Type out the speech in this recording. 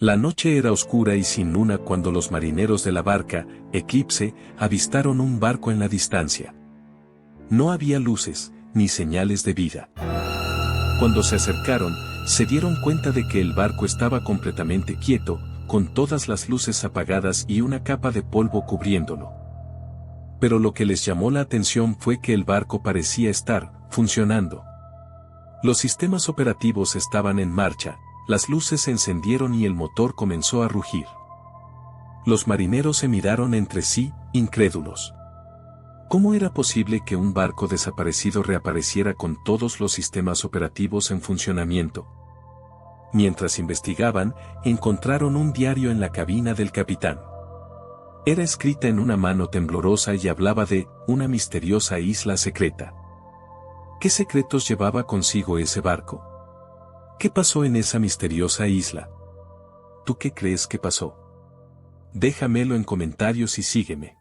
La noche era oscura y sin luna cuando los marineros de la barca, Eclipse, avistaron un barco en la distancia. No había luces, ni señales de vida. Cuando se acercaron, se dieron cuenta de que el barco estaba completamente quieto, con todas las luces apagadas y una capa de polvo cubriéndolo. Pero lo que les llamó la atención fue que el barco parecía estar funcionando. Los sistemas operativos estaban en marcha, las luces se encendieron y el motor comenzó a rugir. Los marineros se miraron entre sí, incrédulos. ¿Cómo era posible que un barco desaparecido reapareciera con todos los sistemas operativos en funcionamiento? Mientras investigaban, encontraron un diario en la cabina del capitán. Era escrita en una mano temblorosa y hablaba de una misteriosa isla secreta. ¿Qué secretos llevaba consigo ese barco? ¿Qué pasó en esa misteriosa isla? ¿Tú qué crees que pasó? Déjamelo en comentarios y sígueme.